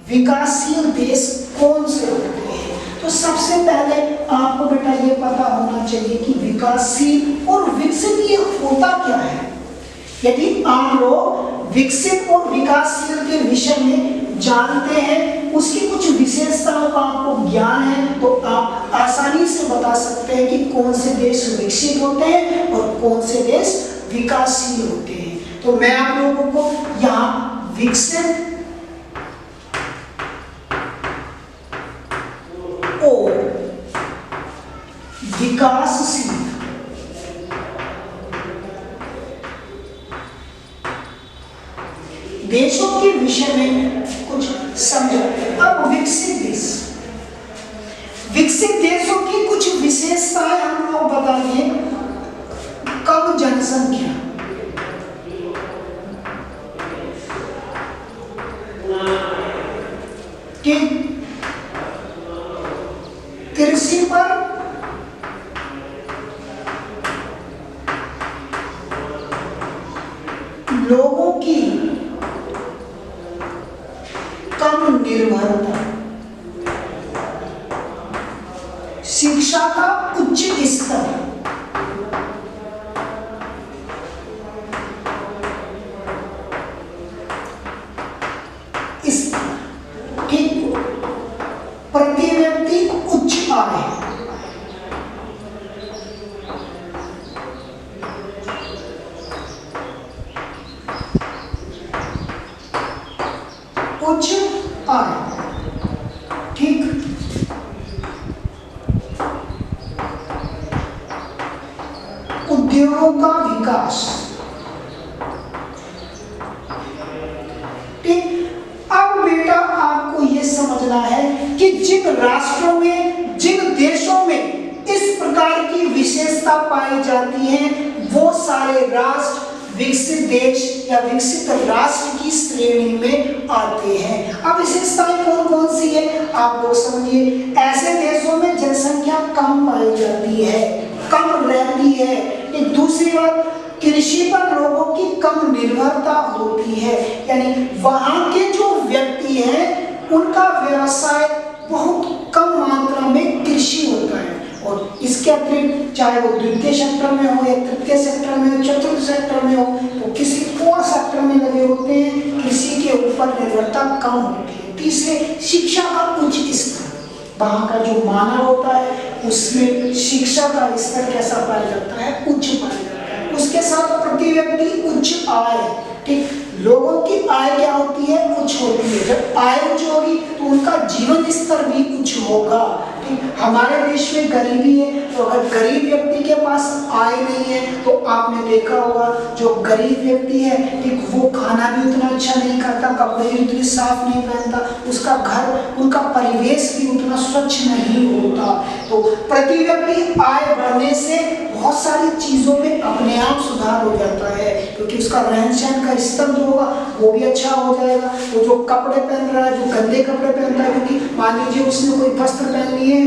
विकासशील देश कौन से होते हैं? तो सबसे पहले आपको बेटा ये पता होना चाहिए कि विकासशील और विकसित ये होता क्या है। यदि आप लोग विकसित और विकासशील के विषय में जानते हैं, उसकी कुछ विशेषताओं का आपको ज्ञान है, तो आप आसानी से बता सकते हैं कि कौन से देश विकसित होते हैं और कौन से देश विकासशील होते हैं। तो मैं आप लोगों को यहाँ विकसित और विकासशील देशों के विषय में कुछ समझा। अब विकसित देशों की कुछ विशेषताएं हम लोग बताएंगे। कम जनसंख्या, कि कृषि पर लोगों की कम निर्भरता, शिक्षा का उच्च स्तर, ठीक, प्रति व्यक्ति उच्च आय, उच्च आय, ठीक, उद्योगों का विकास, ठीक। अब बेटा आपको यह समझना है कि जिन राष्ट्रों में, जिन देशों में इस प्रकार की विशेषता पाई जाती है, वो सारे राष्ट्र विकसित देश या विकसित राष्ट्र की श्रेणी में आते हैं। अब विशेषताएं कौन कौन सी है आप लोग समझिए। ऐसे देशों में जनसंख्या कम पाई जाती है, कम रहती है। एक दूसरी बात, कृषि पर लोगों की कम निर्भरता होती है, यानी वहां के जो व्यक्ति हैं उनका व्यवसाय बहुत कम मात्रा में कृषि होता है। और इसके अतिरिक्त चाहे वो द्वितीय सेक्टर में हो या तृतीय सेक्टर में हो, चतुर्थ सेक्टर में हो, तो किसी और सेक्टर में लगे होते हैं, कृषि के ऊपर निर्भरता कम होती है। तीसरे, शिक्षा का उच्च स्तर, वहाँ का जो मानव होता है उसमें शिक्षा का स्तर कैसा पाया जाता है, उच्च पाया जाता है। उसके साथ प्रति व्यक्ति उच्च आय, ठीक, लोगों की आय क्या होती है, उच्च होती है। जब आय उच्च होगी तो उनका जीवन स्तर भी उच्च होगा, ठीक। हमारे देश में गरीबी है, तो अगर गरीब व्यक्ति के पास आय नहीं है तो आपने देखा होगा जो गरीब व्यक्ति है, ठीक, वो खाना भी उतना अच्छा नहीं खाता, कपड़े भी उतने साफ नहीं पहनता, उसका घर, उनका परिवेश भी उतना स्वच्छ नहीं होता। तो प्रति व्यक्ति आय बढ़ने से बहुत सारी चीजों में अपने आप सुधार हो जाता है, क्योंकि उसका रहन सहन का स्तर जो होगा वो भी अच्छा हो जाएगा। तो जो कपड़े पहन रहा है, जो गंदे कपड़े पहनता है, क्योंकि मान लीजिए उसने कोई वस्त्र पहन लिए,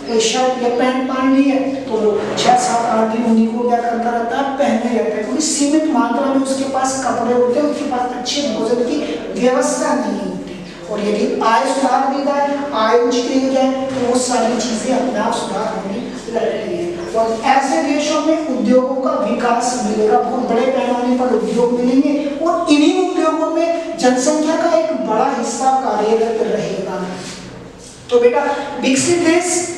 कोई शर्ट या पैंट पहन ली है, तो 6-7-8 दिन उन्हीं को क्या करता रहता है, पहनने रहता है, क्योंकि सीमित मात्रा में उसके पास कपड़े होते हैं, उसके पास अच्छे भोजन की व्यवस्था नहीं होती। और यदि आय सुधार दी जाए, आय उच्च की जाए, तो वो सारी चीजें अपने आप सुधार होने लगती है। और ऐसे देशों में उद्योगों का विकास मिलेगा, बहुत बड़े पैमाने पर उद्योग मिलेंगे, और इन्हीं उद्योगों में जनसंख्या का एक बड़ा हिस्सा कार्यरत रहेगा। तो बेटा विकसित देश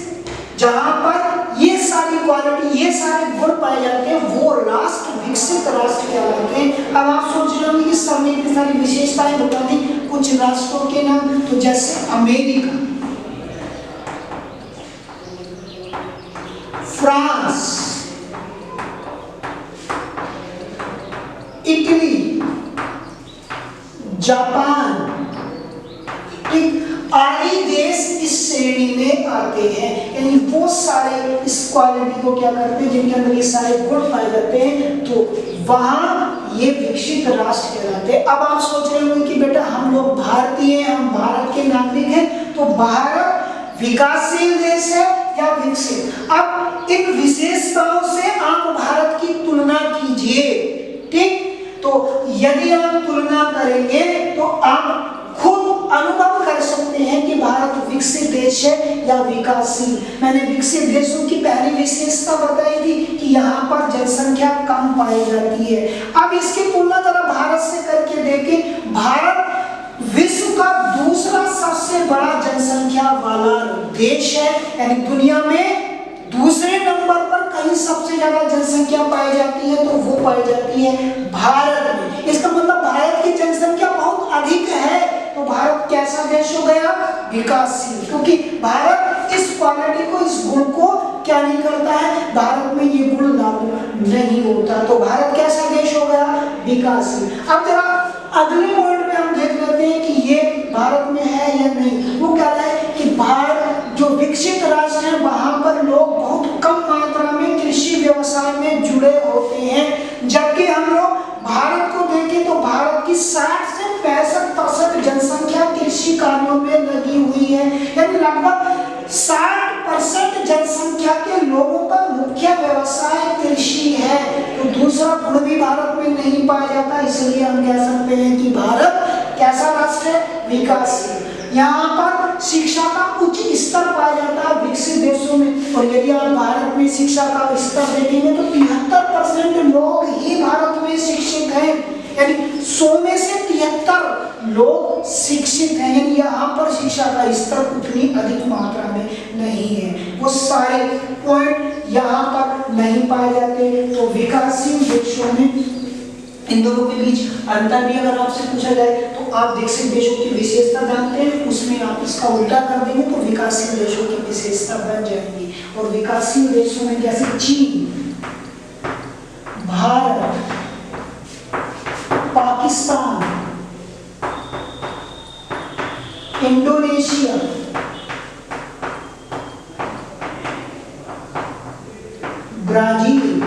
जहां पर ये सारी क्वालिटी, ये सारे गुण पाए जाते हैं, वो राष्ट्र विकसित राष्ट्र कहलाते हैं। अब आप सोच रहे होंगे कि सर ने इतनी सारी विशेषताएं बता दी, कुछ राष्ट्रों के नाम, तो जैसे अमेरिका, फ्रांस, इटली, जापान, ठीक, आदि देश इस श्रेणी में आते हैं। यानी वो सारे इस क्वालिटी को क्या करते हैं, जिनके अंदर ये सारे गुण पाए जाते हैं, तो वहां ये विकसित राष्ट्र कहलाते हैं। अब आप सोच रहे होंगे कि बेटा हम लोग भारतीय हैं, हम भारत के नागरिक हैं, तो भारत विकासशील देश है या विकसित? अब इन विशेषताओं से आप भारत की तुलना कीजिए, ठीक। तो यदि आप तुलना करेंगे तो आप खुद अनुभव कर देश है या विकासशील। मैंने विकसित देशों की पहली विशेषता बताई थी कि यहाँ पर जनसंख्या कम पाई जाती है। अब इसकी तुलना जरा भारत से करके देखें। भारत विश्व का दूसरा सबसे बड़ा जनसंख्या वाला देश है, यानी दुनिया में दूसरे नंबर पर कहीं सबसे ज्यादा जनसंख्या पाई जाती है तो वो पाई जाती है भारत में। इसका मतलब भारत की जनसंख्या बहुत अधिक है, तो भारत कैसा देश हो गया? विकासशील। क्योंकि भारत इस क्वालिटी को, इस गुण को क्या नहीं करता है, भारत में ये गुण लागू नहीं होता, तो भारत कैसा देश हो गया? विकासशील। अब जरा अगले पॉइंट में हम देख लेते हैं कि ये भारत में है या नहीं। वो क्या है कि भारत जो विकसित राष्ट्र है वहां पर लोग बहुत कम मात्रा में कृषि व्यवसाय में जुड़े होते हैं, जबकि हम लोग भारत को देखें तो भारत की 60 से 65% जनसंख्या कृषि कार्यों में लगी हुई है, यानी लगभग 60% जनसंख्या के लोगों का मुख्य व्यवसाय कृषि है। तो दूसरा गुण भी भारत में नहीं पाया जाता, इसलिए हम कह सकते हैं कि भारत कैसा राष्ट्र है? विकासशील। यहाँ पर शिक्षा का उच्च स्तर पाया जाता है विकसित देशों में, और यदि आप भारत में शिक्षा का स्तर देखेंगे तो 73% लोग ही भारत में शिक्षित हैं, यानी 100 में से 73 लोग शिक्षित हैं, यानी यहाँ पर शिक्षा का स्तर उतनी अधिक मात्रा में नहीं है। वो सारे पॉइंट यहाँ पर नहीं पाए जाते। तो विकासशील देशों में इन दोनों के बीच अंतर भी अगर आपसे पूछा जाए तो आप विकसित देशों की विशेषता जानते हैं, उसमें आप इसका उल्टा कर देंगे तो विकासशील देशों की विशेषता बन जाएंगी। और विकासशील देशों में जैसे चीन, भारत, पाकिस्तान, इंडोनेशिया, ब्राजील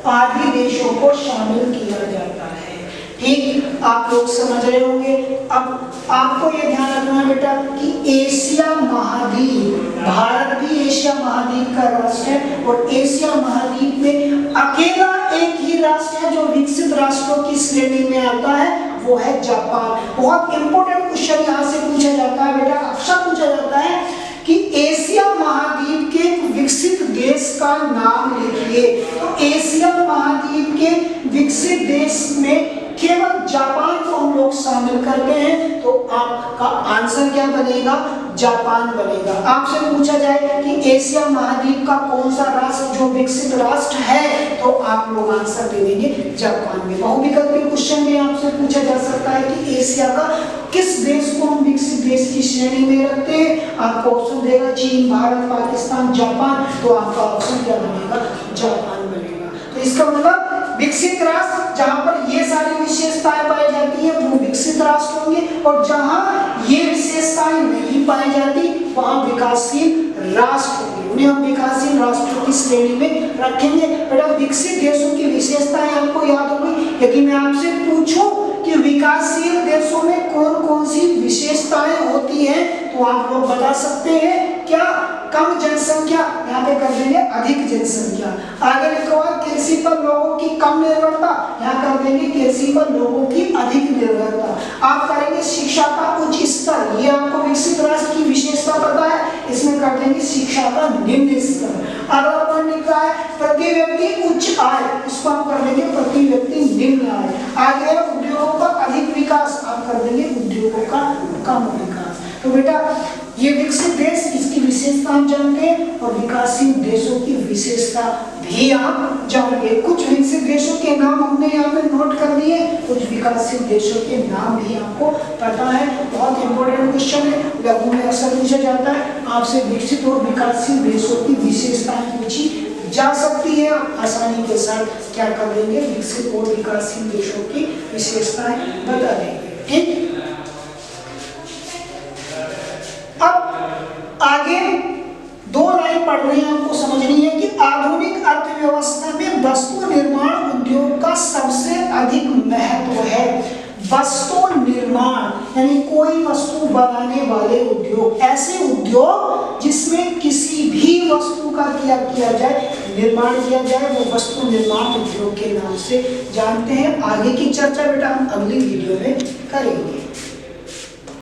आदि देशों को शामिल किया जाता है। ठीक, आप लोग समझ रहे होंगे। अब आपको ये ध्यान रखना है बेटा कि एशिया महाद्वीप, भारत भी एशिया महाद्वीप का राष्ट्र है, और एशिया महाद्वीप में अकेला एक ही राष्ट्र है जो विकसित राष्ट्रों की श्रेणी में आता है, वो है जापान। बहुत इंपॉर्टेंट क्वेश्चन यहाँ से पूछा जाता है बेटा, अक्सर पूछा जाता है कि एशिया महाद्वीप के विकसित देश का नाम लिखिए। तो एशिया महाद्वीप के विकसित देश में केवल जापान को हम लोग शामिल करते हैं, तो आपका आंसर क्या बनेगा? जापान बनेगा। आपसे पूछा जाए कि एशिया महाद्वीप का कौन सा राष्ट्र जो विकसित राष्ट्र है, तो आप लोग आंसर दे देंगे जापान में। बहुविकल्पी क्वेश्चन में आपसे पूछा जा सकता है कि एशिया का किस देश को हम विकसित देश की श्रेणी में रखते हैं। आपको ऑप्शन देगा चीन, भारत, पाकिस्तान, जापान, तो आपका ऑप्शन क्या बनेगा? जापान बनेगा। तो इसका मतलब विकसित राष्ट्र जहां पर ये सारी विशेषताएं पाई जाती है वो विकसित राष्ट्र होंगे, और जहां ये विशेषताएं नहीं पाई जाती वहां विकासशील राष्ट्र होंगे। उन्हें हम विकासशील राष्ट्रों की श्रेणी में रखेंगे। बेटा विकसित देशों की विशेषताएं आपको याद होगी। यदि मैं आपसे पूछूं कि विकासशील देशों में कौन कौन सी विशेषताएं होती हैं, तो आप लोग बता सकते हैं क्या? कम जनसंख्या, यहाँ पे कर देंगे अधिक जनसंख्या। आगे लिखा हुआ कृषि पर लोगों की कम निर्भरता, यहाँ कर देंगे कृषि पर लोगों की अधिक निर्भरता। आप करेंगे शिक्षा का उच्च स्तर, ये आपको विकसित राष्ट्र की विशेषता पता है, इसमें कर देंगे शिक्षा का निम्न स्तर। अगला पॉइंट लिखा है प्रति व्यक्ति उच्च आय, इसको हम कर देंगे प्रति व्यक्ति निम्न आय। आगे उद्योगों का अधिक विकास, आप कर देंगे उद्योगों का कम विकास। तो बेटा ये विकसित देश, इसकी विशेषता हम जानते हैं, और विकासशील देशों की विशेषता भी आप जानेंगे। कुछ विकसित देशों के नाम हमने यहाँ पे नोट कर दिए, कुछ विकासशील देशों के नाम भी आपको पता है। बहुत इंपॉर्टेंट क्वेश्चन है, लघु में अक्सर पूछा जाता है। आपसे विकसित और विकासशील देशों की विशेषताएं पूछी जा सकती है, आप आसानी के साथ क्या कर देंगे? विकसित और विकासशील देशों की विशेषताएं बता देंगे। ठीक, अब आगे 2 लाइन पढ़ रही है, आपको समझनी है कि आधुनिक अर्थव्यवस्था में वस्तु निर्माण उद्योग का सबसे अधिक महत्व है। वस्तु निर्माण यानी कोई वस्तु बनाने वाले उद्योग, ऐसे उद्योग जिसमें किसी भी वस्तु का क्या किया जाए? निर्माण किया जाए, वो वस्तु निर्माण उद्योग के नाम से जानते हैं। आगे की चर्चा बेटा हम अगली वीडियो में करेंगे।